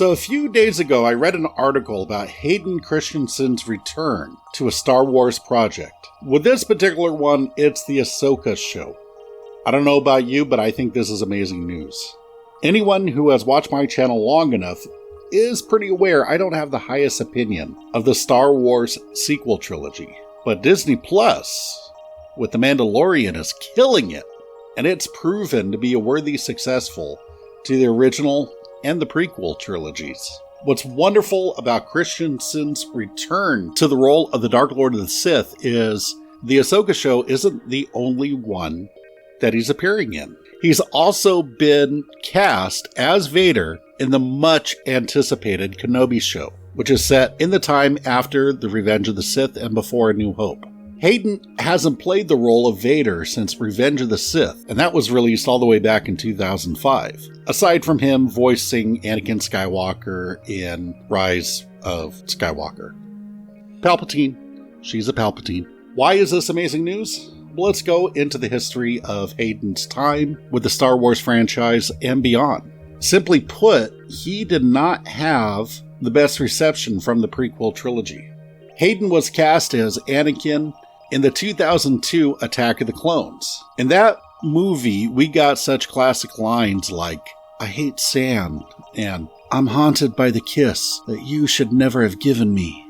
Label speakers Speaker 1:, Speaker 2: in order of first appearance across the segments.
Speaker 1: So a few days ago, I read an article about Hayden Christensen's return to a Star Wars project. With this particular one, it's the Ahsoka show. I don't know about you, but I think this is amazing news. Anyone who has watched my channel long enough is pretty aware I don't have the highest opinion of the Star Wars sequel trilogy. But Disney Plus, with The Mandalorian, is killing it, and it's proven to be a worthy successor to the original and the prequel trilogies. What's wonderful about Christensen's return to the role of the Dark Lord of the Sith is the Ahsoka show isn't the only one that he's appearing in. He's also been cast as Vader in the much anticipated Kenobi show, which is set in the time after the Revenge of the Sith and before A New Hope. Hayden hasn't played the role of Vader since Revenge of the Sith, and that was released all the way back in 2005, aside from him voicing Anakin Skywalker in Rise of Skywalker. Palpatine. She's a Palpatine. Why is this amazing news? Well, let's go into the history of Hayden's time with the Star Wars franchise and beyond. Simply put, he did not have the best reception from the prequel trilogy. Hayden was cast as Anakin in the 2002 Attack of the Clones. In that movie, we got such classic lines like, "I hate sand," and "I'm haunted by the kiss that you should never have given me."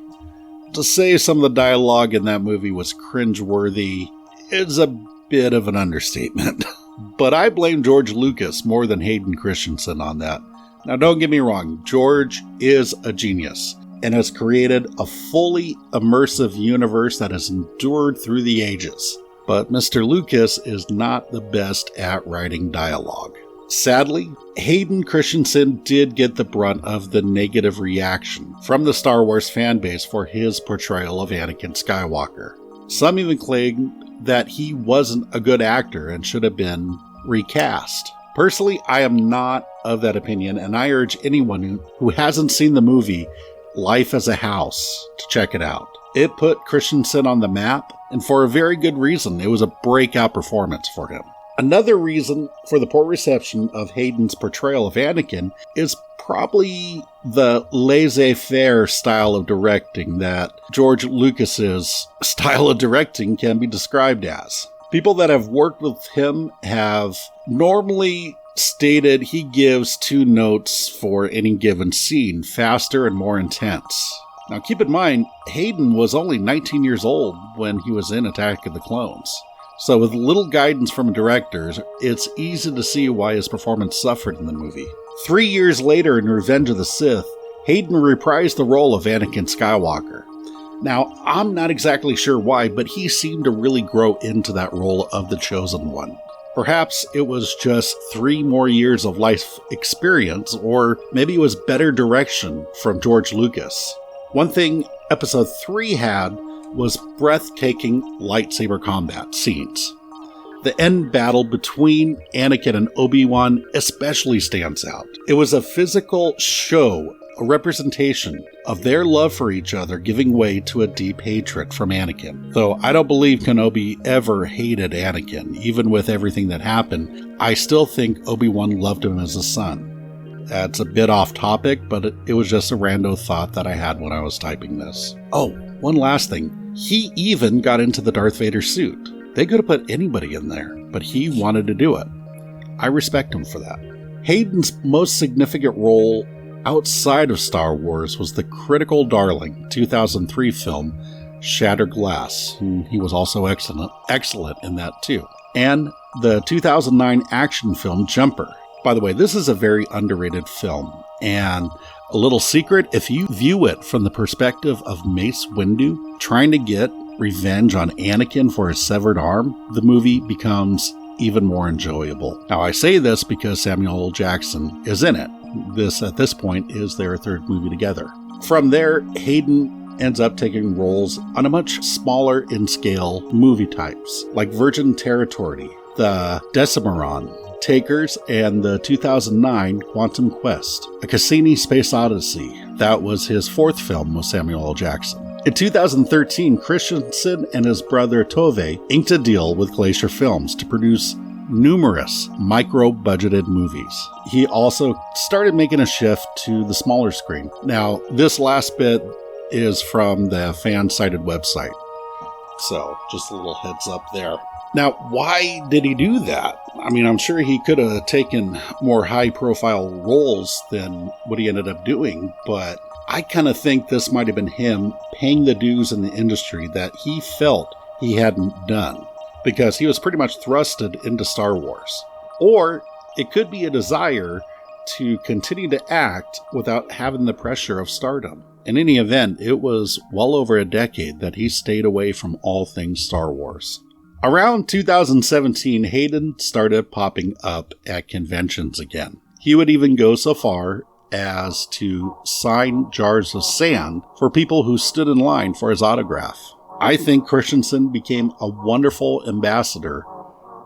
Speaker 1: To say some of the dialogue in that movie was cringeworthy is a bit of an understatement. But I blame George Lucas more than Hayden Christensen on that. Now, don't get me wrong, George is a genius and has created a fully immersive universe that has endured through the ages. But Mr. Lucas is not the best at writing dialogue. Sadly, Hayden Christensen did get the brunt of the negative reaction from the Star Wars fanbase for his portrayal of Anakin Skywalker. Some even claim that he wasn't a good actor and should have been recast. Personally, I am not of that opinion, and I urge anyone who hasn't seen the movie Life as a House to check it out. It put Christensen on the map, and for a very good reason. It was a breakout performance for him. Another reason for the poor reception of Hayden's portrayal of Anakin is probably the laissez-faire style of directing that George Lucas's style of directing can be described as. People that have worked with him have normally stated he gives 2 notes for any given scene, faster and more intense. Now keep in mind, Hayden was only 19 years old when he was in Attack of the Clones. So with little guidance from directors, it's easy to see why his performance suffered in the movie. 3 years later in Revenge of the Sith, Hayden reprised the role of Anakin Skywalker. Now, I'm not exactly sure why, but he seemed to really grow into that role of the Chosen One. Perhaps it was just 3 more years of life experience, or maybe it was better direction from George Lucas. One thing Episode 3 had was breathtaking lightsaber combat scenes. The end battle between Anakin and Obi-Wan especially stands out. It was a physical show, a representation of their love for each other giving way to a deep hatred from Anakin. Though I don't believe Kenobi ever hated Anakin, even with everything that happened, I still think Obi-Wan loved him as a son. That's a bit off topic, but it was just a rando thought that I had when I was typing this. Oh, one last thing. He even got into the Darth Vader suit. They could have put anybody in there, but he wanted to do it. I respect him for that. Hayden's most significant role outside of Star Wars was the critical darling 2003 film Shattered Glass. He was also excellent in that too. And the 2009 action film Jumper. By the way, this is a very underrated film. And a little secret, if you view it from the perspective of Mace Windu trying to get revenge on Anakin for his severed arm, the movie becomes even more enjoyable. Now, I say this because Samuel L. Jackson is in it. This, at this point, is their 3rd movie together. From there, Hayden ends up taking roles on a much smaller in scale movie types, like Virgin Territory, The Decimeron, Takers, and the 2009 Quantum Quest, a Cassini space odyssey. That was his 4th film with Samuel L. Jackson. In 2013, Christensen and his brother Tove inked a deal with Glacier Films to produce numerous micro-budgeted movies. He also started making a shift to the smaller screen. Now, this last bit is from the fan-cited website. So, just a little heads up there. Now, why did he do that? I mean, I'm sure he could have taken more high-profile roles than what he ended up doing, but I kind of think this might have been him paying the dues in the industry that he felt he hadn't done, because he was pretty much thrusted into Star Wars. Or it could be a desire to continue to act without having the pressure of stardom. In any event, it was well over a decade that he stayed away from all things Star Wars. Around 2017, Hayden started popping up at conventions again. He would even go so far as to sign jars of sand for people who stood in line for his autograph. I think Christensen became a wonderful ambassador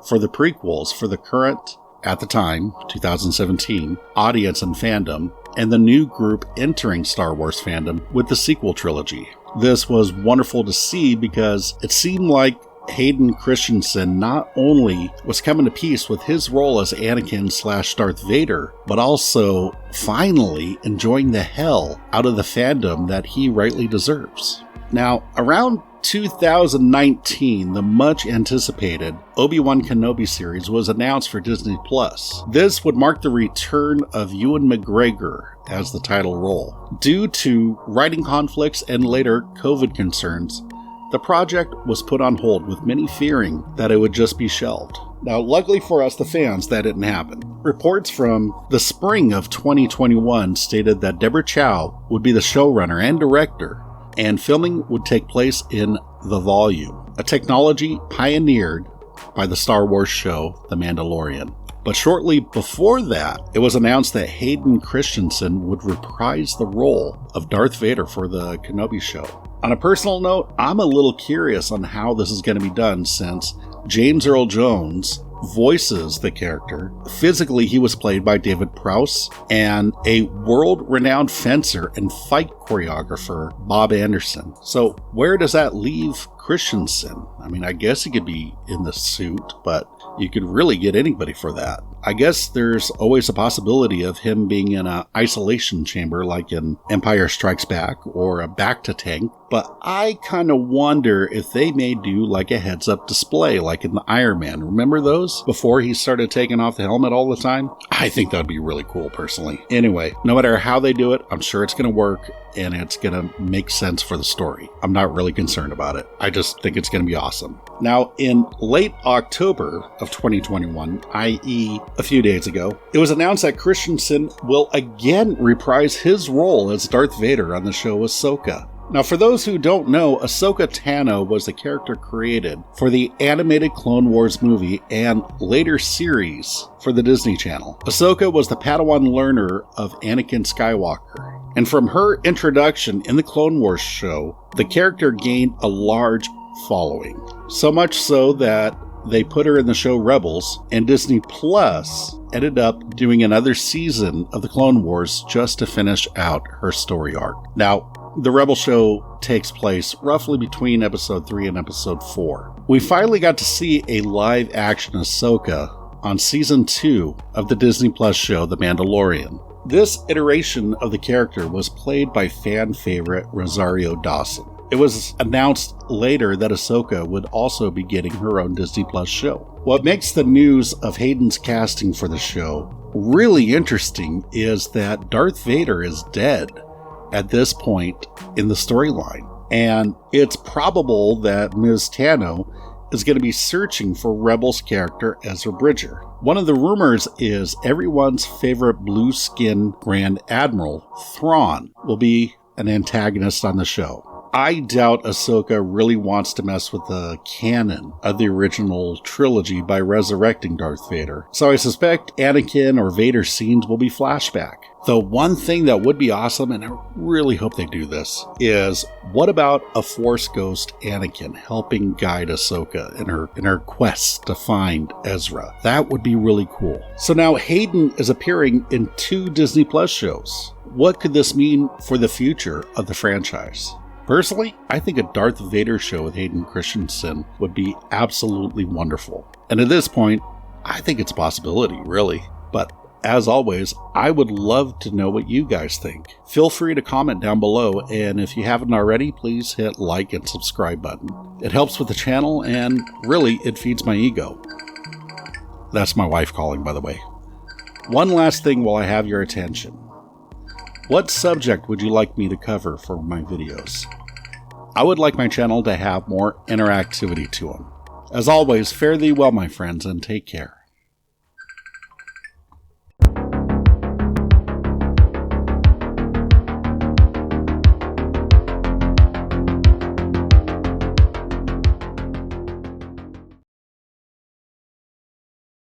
Speaker 1: for the prequels for the current, at the time, 2017, audience and fandom, and the new group entering Star Wars fandom with the sequel trilogy. This was wonderful to see because it seemed like Hayden Christensen not only was coming to peace with his role as Anakin/Darth Vader, but also finally enjoying the hell out of the fandom that he rightly deserves. Now, around 2019, the much anticipated ObiWan Kenobi series was announced for Disney+. This would mark the return of Ewan McGregor as the title role. Due to writing conflicts and later COVID concerns, the project was put on hold, with many fearing that it would just be shelved. Now, luckily for us, the fans, that didn't happen. Reports from the spring of 2021 stated that Deborah Chow would be the showrunner and director, and filming would take place in the Volume, a technology pioneered by the Star Wars show The Mandalorian. But shortly before that, it was announced that Hayden Christensen would reprise the role of Darth Vader for the Kenobi show. On a personal note, I'm a little curious on how this is going to be done, since James Earl Jones voices the character. Physically, he was played by David Prowse, and a world-renowned fencer and fight choreographer, Bob Anderson. So where does that leave Christensen? I mean, I guess he could be in the suit, but you could really get anybody for that. I guess there's always a possibility of him being in an isolation chamber like in Empire Strikes Back, or a back-to-tank, but I kind of wonder if they may do like a heads-up display like in the Iron Man. Remember those? Before he started taking off the helmet all the time? I think that would be really cool, personally. Anyway, no matter how they do it, I'm sure it's going to work, and it's going to make sense for the story. I'm not really concerned about it. I just think it's going to be awesome. Now, in late October of 2021, i.e. a few days ago, it was announced that Christensen will again reprise his role as Darth Vader on the show Ahsoka. Now, for those who don't know, Ahsoka Tano was the character created for the animated Clone Wars movie and later series for the Disney Channel. Ahsoka was the Padawan learner of Anakin Skywalker, and from her introduction in the Clone Wars show, the character gained a large following. So much so that they put her in the show Rebels, and Disney Plus ended up doing another season of the Clone Wars just to finish out her story arc. Now, the Rebel show takes place roughly between episode 3 and episode 4. We finally got to see a live-action Ahsoka on season 2 of the Disney Plus show The Mandalorian. This iteration of the character was played by fan favorite Rosario Dawson. It was announced later that Ahsoka would also be getting her own Disney Plus show. What makes the news of Hayden's casting for the show really interesting is that Darth Vader is dead at this point in the storyline, and it's probable that Ms. Tano is going to be searching for Rebels character Ezra Bridger. One of the rumors is everyone's favorite blue-skinned Grand Admiral, Thrawn, will be an antagonist on the show. I doubt Ahsoka really wants to mess with the canon of the original trilogy by resurrecting Darth Vader, so I suspect Anakin or Vader scenes will be flashback. The one thing that would be awesome, and I really hope they do this, is what about a Force ghost Anakin helping guide Ahsoka in her quest to find Ezra? That would be really cool. So now Hayden is appearing in 2 Disney Plus shows. What could this mean for the future of the franchise? Personally, I think a Darth Vader show with Hayden Christensen would be absolutely wonderful. And at this point, I think it's a possibility, really. But as always, I would love to know what you guys think. Feel free to comment down below, and if you haven't already, please hit like and subscribe button. It helps with the channel, and really, it feeds my ego. That's my wife calling, by the way. One last thing while I have your attention. What subject would you like me to cover for my videos? I would like my channel to have more interactivity to them. As always, fare thee well, my friends, and take care.